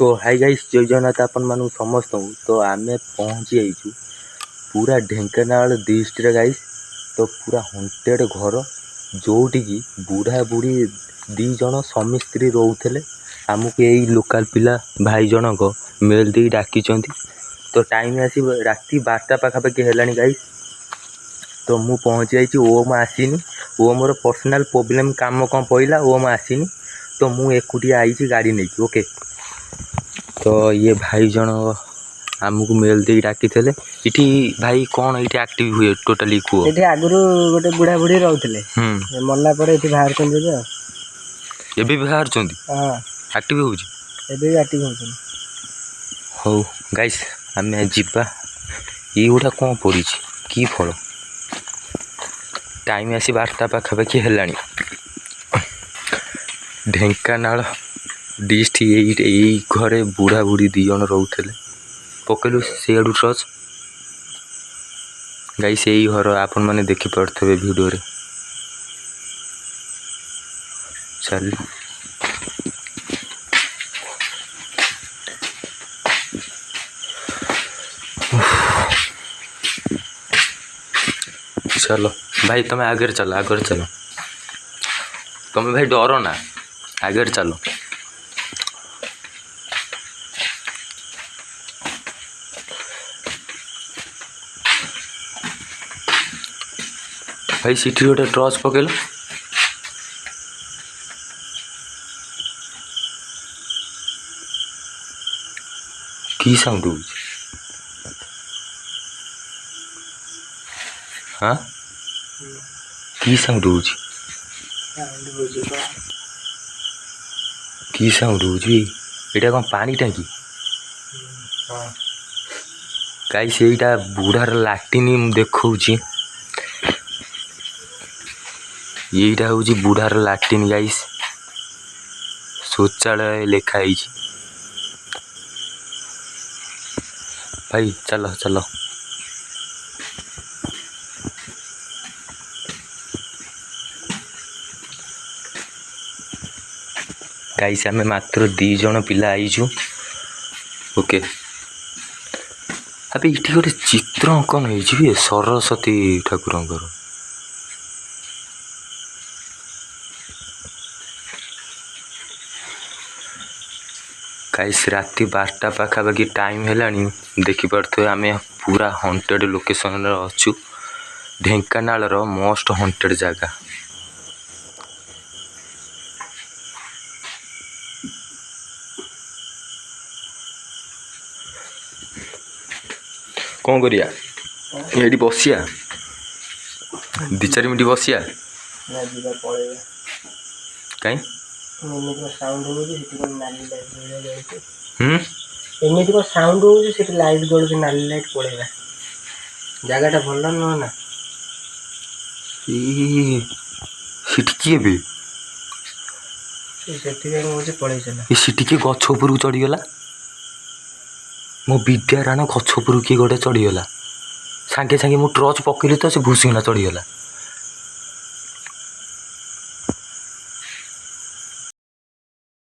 सो high guys जय जगन्नाथ आपण मानू समस्त। तो आम पहुँची जाइचु पूरा ढेंकानाल डिस्ट्रिक्ट गाइस। तो पूरा हंटेड घर जोटिकी बुढ़ा बुढ़ी दी जन स्वामी स्त्री रोते आमको यही लोकाल पिला भाई जनक मेल दे डाकी। तो टाइम आसी राति 12टा पाखापाखि है गाइस। तो मु पहुँची जाइए ओम आसीनी ओ मोर पर्सनाल प्रोब्लेम काम कौन पड़ा ओम आसीनी। तो मु एकुटिया आई गाड़ी नहीं ओके। तो ये भाई जन आमको मेल दे डाकी इटी भाई कौन ये एक्टिव हुए टोटाली कुह ये आगु गोटे बुढ़ा बुढ़ी रोते मरला बाहर भी बाहर एक्टिव हो हो गाइस आम जीवा ये गोटा कौन पड़ी कि फल टाइम आसी 12टा पाखापाखि है ढेंकानाल डिस्ट्रिक्ट यही घरे बुढ़ा बुढ़ी दी जन रोते पकेलु से टच गाइस यही घर आपण मैंने देखिपे वीडियो रे। चल चलो भाई तुम्हें आगे चलो तुम्हें भाई डरो ना आगे चलो। भाई सीटी गोटे टॉर्च पकेल की साउंड हो हाँ की साउंड हो की साउंड हो एटा कौन पानी टांकी गाइस एटा बुढ़ार लाट्रिन देखा यहीटा हूँ बुढ़ार लाट्रिन गाइस शौचालय लिखाई भाई चलो चलो। गाइस आमे मात्र 2 जन पिला आईचु ओके। अबे इठी गोटे चित्र अंकन हो सरस्वती ठाकुर गाइस राति 12टा पाखापाखि टाइम है देखिपे आम पूरा हंटेड लोकेशन अच्छु ढेंकानाल मोस्ट हंटेड जगह। कौन करिया ये बसिया 2-4 मिनट बसिया कहीं एमती को साउंड हो लाइट जलुच नाली लाइट पड़ेगा जगह भल नुह ना किए भी सीटी किए गछ उपरକୁ चढ़ीगला मो विद्याराण गछ उपरକୁ किए गोटे चढ़ीगला सागे सागे मु टर्च पकेली तो से भूसीना चढ़ीगला।